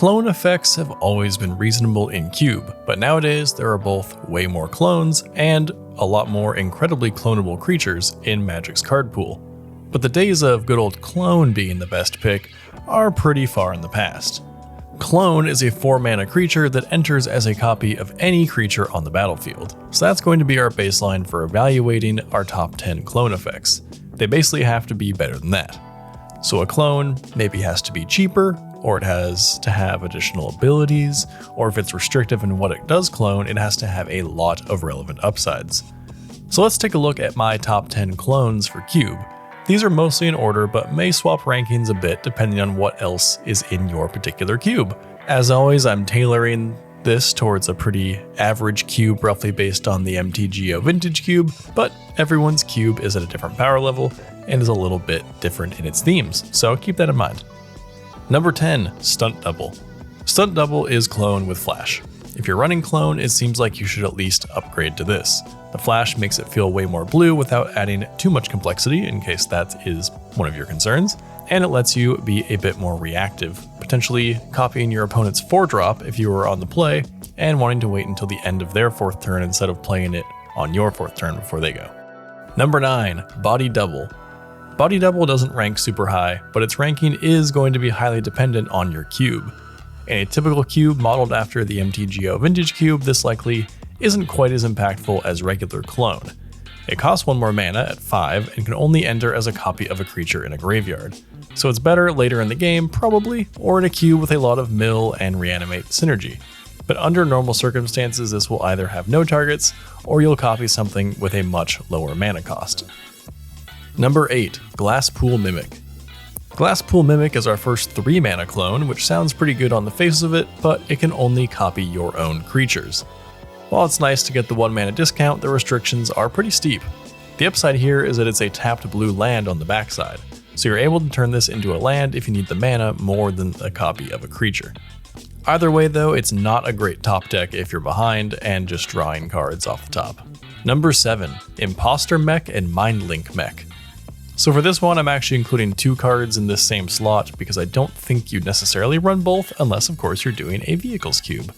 Clone effects have always been reasonable in Cube, but nowadays there are both way more clones and a lot more incredibly clonable creatures in Magic's card pool. But the days of good old Clone being the best pick are pretty far in the past. Clone is a 4-mana creature that enters as a copy of any creature on the battlefield, so that's going to be our baseline for evaluating our top 10 clone effects. They basically have to be better than that. So a clone maybe has to be cheaper, or it has to have additional abilities, or if it's restrictive in what it does clone, it has to have a lot of relevant upsides. So let's take a look at my top 10 clones for Cube. These are mostly in order, but may swap rankings a bit depending on what else is in your particular cube. As always, I'm tailoring this towards a pretty average cube, roughly based on the MTGO Vintage Cube, but everyone's cube is at a different power level and is a little bit different in its themes, so keep that in mind. Number 10, Stunt Double. Stunt Double is clone with flash. If you're running clone, it seems like you should at least upgrade to this. The flash makes it feel way more blue without adding too much complexity, in case that is one of your concerns, and it lets you be a bit more reactive, potentially copying your opponent's 4-drop if you were on the play and wanting to wait until the end of their 4th turn instead of playing it on your 4th turn before they go. Number 9, Body Double. Body Double doesn't rank super high, but its ranking is going to be highly dependent on your cube. In a typical cube modeled after the MTGO Vintage Cube, this likely isn't quite as impactful as regular clone. It costs 1 more mana at 5 and can only enter as a copy of a creature in a graveyard, so it's better later in the game probably, or in a cube with a lot of mill and reanimate synergy. But under normal circumstances, this will either have no targets, or you'll copy something with a much lower mana cost. Number 8, Glasspool Mimic. Glasspool Mimic is our first 3-mana clone, which sounds pretty good on the face of it, but it can only copy your own creatures. While it's nice to get the 1-mana discount, the restrictions are pretty steep. The upside here is that it's a tapped blue land on the backside, so you're able to turn this into a land if you need the mana more than a copy of a creature. Either way though, it's not a great top deck if you're behind and just drawing cards off the top. Number 7, Imposter Mech and Mindlink Mech. So for this one, I'm actually including 2 cards in this same slot because I don't think you'd necessarily run both unless of course you're doing a vehicles cube.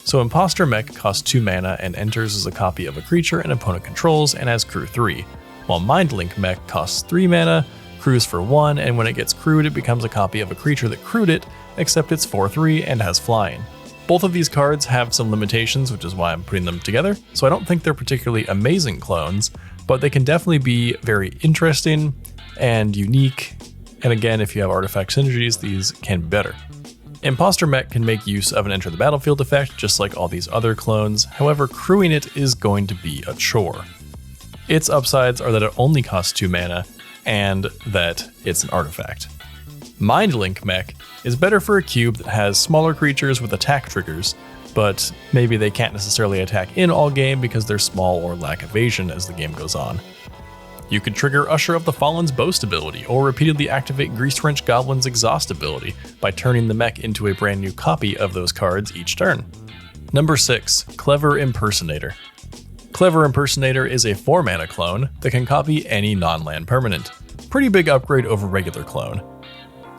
So Imposter Mech costs 2 mana and enters as a copy of a creature an opponent controls and has crew 3, while Mindlink Mech costs 3 mana, crews for 1, and when it gets crewed it becomes a copy of a creature that crewed it, except it's 4/3 and has flying. Both of these cards have some limitations, which is why I'm putting them together, so I don't think they're particularly amazing clones, but they can definitely be very interesting and unique, and again, if you have artifact synergies, these can be better. Imposter Mech can make use of an enter the battlefield effect just like all these other clones, however crewing it is going to be a chore. Its upsides are that it only costs 2 mana and that it's an artifact. Mindlink Mech is better for a cube that has smaller creatures with attack triggers, but maybe they can't necessarily attack in all game because they're small or lack evasion as the game goes on. You could trigger Usher of the Fallen's Boast ability, or repeatedly activate Grease Wrench Goblin's Exhaust ability by turning the mech into a brand new copy of those cards each turn. Number 6, Clever Impersonator. Clever Impersonator is a 4-mana clone that can copy any non-land permanent. Pretty big upgrade over regular clone.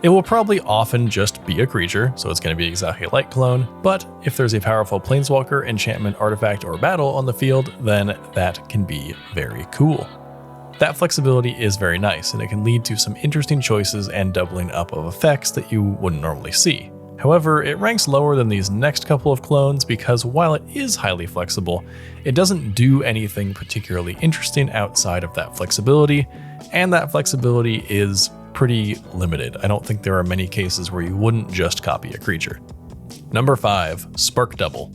It will probably often just be a creature, so it's going to be exactly like clone, but if there's a powerful planeswalker, enchantment, artifact, or battle on the field, then that can be very cool. That flexibility is very nice, and it can lead to some interesting choices and doubling up of effects that you wouldn't normally see. However, it ranks lower than these next couple of clones because while it is highly flexible, it doesn't do anything particularly interesting outside of that flexibility, and that flexibility is pretty limited. I don't think there are many cases where you wouldn't just copy a creature. Number 5, Spark Double.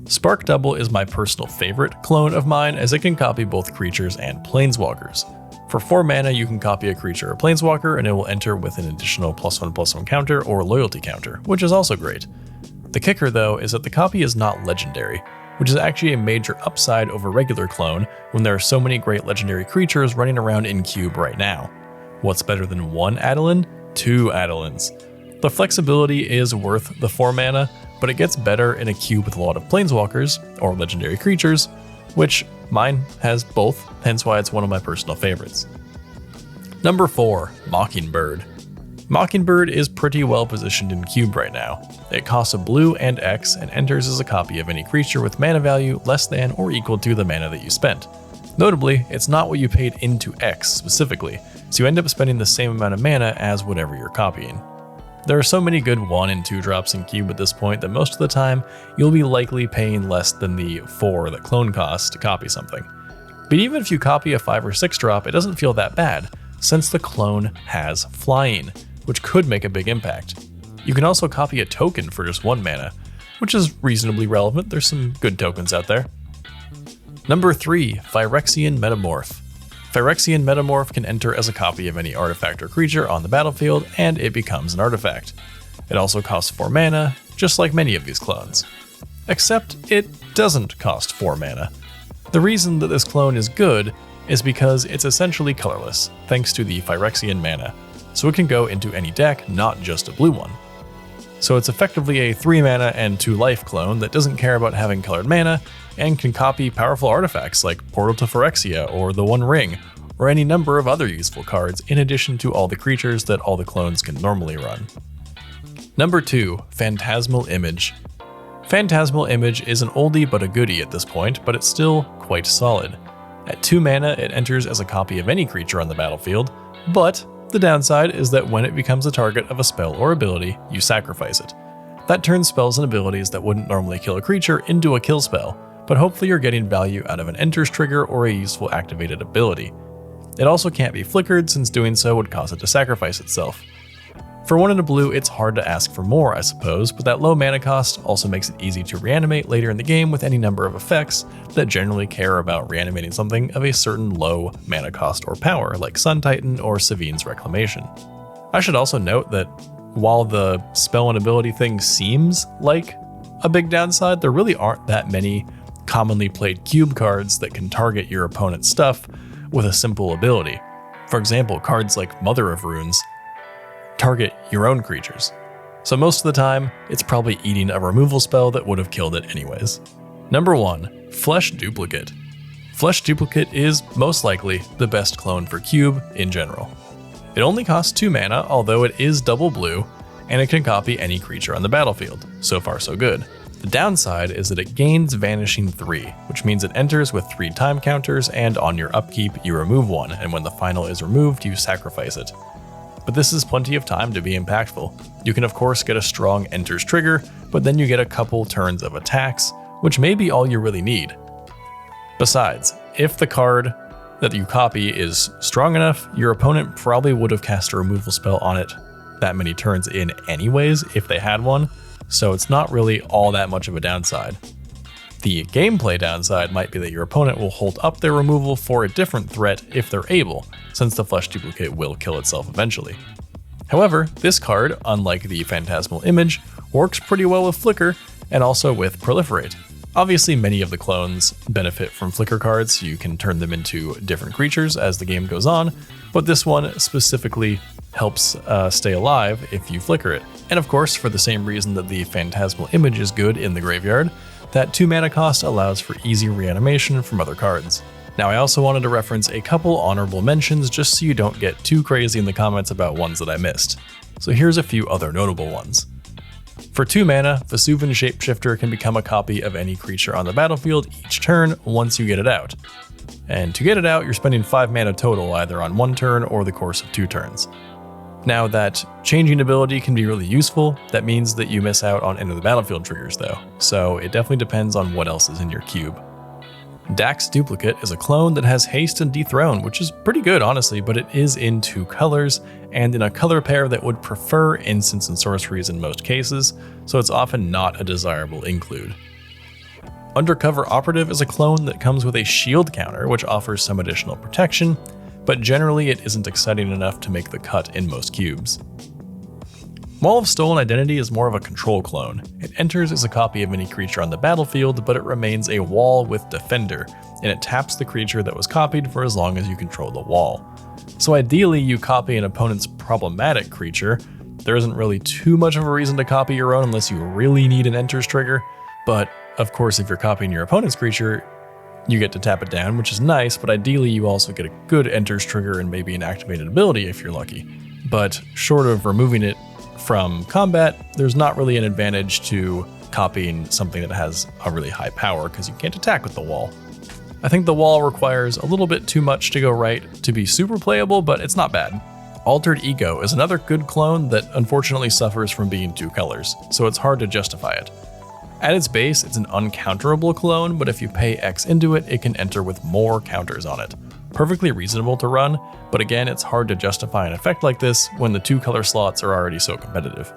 Spark Double is my personal favorite clone of mine as it can copy both creatures and planeswalkers. For 4 mana, you can copy a creature or planeswalker and it will enter with an additional +1/+1 counter or loyalty counter, which is also great. The kicker though is that the copy is not legendary, which is actually a major upside over regular clone when there are so many great legendary creatures running around in Cube right now. What's better than 1 Adeline? 2 Adelines. The flexibility is worth the 4 mana, but it gets better in a cube with a lot of planeswalkers, or legendary creatures, which mine has both, hence why it's one of my personal favorites. Number 4, Mockingbird. Mockingbird is pretty well positioned in cube right now. It costs a blue and X and enters as a copy of any creature with mana value less than or equal to the mana that you spent. Notably, it's not what you paid into X specifically, so you end up spending the same amount of mana as whatever you're copying. There are so many good 1 and 2 drops in cube at this point that most of the time you'll be likely paying less than the 4 that clone costs to copy something. But even if you copy a 5 or 6 drop, it doesn't feel that bad, since the clone has flying, which could make a big impact. You can also copy a token for just 1 mana, which is reasonably relevant. There's some good tokens out there. Number 3, Phyrexian Metamorph. Phyrexian Metamorph can enter as a copy of any artifact or creature on the battlefield, and it becomes an artifact. It also costs 4 mana, just like many of these clones. Except it doesn't cost 4 mana. The reason that this clone is good is because it's essentially colorless, thanks to the Phyrexian mana, so it can go into any deck, not just a blue one. So it's effectively a 3 mana and 2 life clone that doesn't care about having colored mana, and can copy powerful artifacts like Portal to Phyrexia or the One Ring, or any number of other useful cards in addition to all the creatures that all the clones can normally run. Number 2, Fantasmal Image. Phantasmal Image is an oldie but a goodie at this point, but it's still quite solid. At 2 mana, it enters as a copy of any creature on the battlefield, but the downside is that when it becomes a target of a spell or ability, you sacrifice it. That turns spells and abilities that wouldn't normally kill a creature into a kill spell, but hopefully you're getting value out of an enters trigger or a useful activated ability. It also can't be flickered, since doing so would cause it to sacrifice itself. For 1 and a blue, it's hard to ask for more, I suppose, but that low mana cost also makes it easy to reanimate later in the game with any number of effects that generally care about reanimating something of a certain low mana cost or power, like Sun Titan or Savine's Reclamation. I should also note that while the spell and ability thing seems like a big downside, there really aren't that many commonly played cube cards that can target your opponent's stuff with a simple ability. For example, cards like Mother of Runes target your own creatures. So most of the time, it's probably eating a removal spell that would have killed it anyways. Number 1, Flesh Duplicate. Flesh Duplicate is most likely the best clone for cube in general. It only costs 2 mana, although it is double blue, and it can copy any creature on the battlefield. So far so good. The downside is that it gains Vanishing 3, which means it enters with 3 time counters, and on your upkeep you remove 1, and when the final is removed you sacrifice it. But this is plenty of time to be impactful. You can of course get a strong enters trigger, but then you get a couple turns of attacks, which may be all you really need. Besides, if the card that you copy is strong enough, your opponent probably would have cast a removal spell on it that many turns in anyways if they had one, so it's not really all that much of a downside. The gameplay downside might be that your opponent will hold up their removal for a different threat if they're able, since the Flesh Duplicate will kill itself eventually. However, this card, unlike the Phantasmal Image, works pretty well with Flicker and also with Proliferate. Obviously, many of the clones benefit from Flicker cards, so you can turn them into different creatures as the game goes on, but this one specifically helps stay alive if you flicker it. And of course, for the same reason that the Phantasmal Image is good in the graveyard, that 2 mana cost allows for easy reanimation from other cards. Now, I also wanted to reference a couple honorable mentions just so you don't get too crazy in the comments about ones that I missed. So here's a few other notable ones. For 2 mana, Vesuvan Shapeshifter can become a copy of any creature on the battlefield each turn once you get it out. And to get it out, you're spending 5 mana total either on 1 turn or the course of 2 turns. Now, that changing ability can be really useful. That means that you miss out on end of the battlefield triggers though, so it definitely depends on what else is in your cube. Dax Duplicate is a clone that has haste and dethrone, which is pretty good honestly, but it is in 2 colors and in a color pair that would prefer instants and sorceries in most cases, so it's often not a desirable include. Undercover Operative is a clone that comes with a shield counter, which offers some additional protection, but generally it isn't exciting enough to make the cut in most cubes. Wall of Stolen Identity is more of a control clone. It enters as a copy of any creature on the battlefield, but it remains a wall with Defender, and it taps the creature that was copied for as long as you control the wall. So ideally you copy an opponent's problematic creature. There isn't really too much of a reason to copy your own unless you really need an enters trigger, but of course if you're copying your opponent's creature, you get to tap it down, which is nice, but ideally you also get a good enters trigger and maybe an activated ability if you're lucky. but short of removing it from combat, there's not really an advantage to copying something that has a really high power because you can't attack with the wall. I think the wall requires a little bit too much to go right to be super playable, but it's not bad. Altered Ego is another good clone that unfortunately suffers from being 2 colors, so it's hard to justify it. At its base, it's an uncounterable clone, but if you pay X into it, it can enter with more counters on it. Perfectly reasonable to run, but again, it's hard to justify an effect like this when the 2 color slots are already so competitive.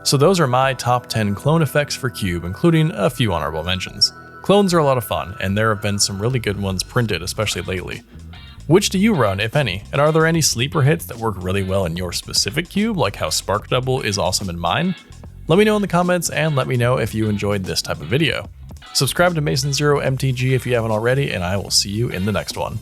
So those are my top 10 clone effects for Cube, including a few honorable mentions. Clones are a lot of fun, and there have been some really good ones printed, especially lately. Which do you run, if any? And are there any sleeper hits that work really well in your specific cube, like how Spark Double is awesome in mine? Let me know in the comments, and let me know if you enjoyed this type of video. Subscribe to Masonzero MTG if you haven't already, and I will see you in the next one.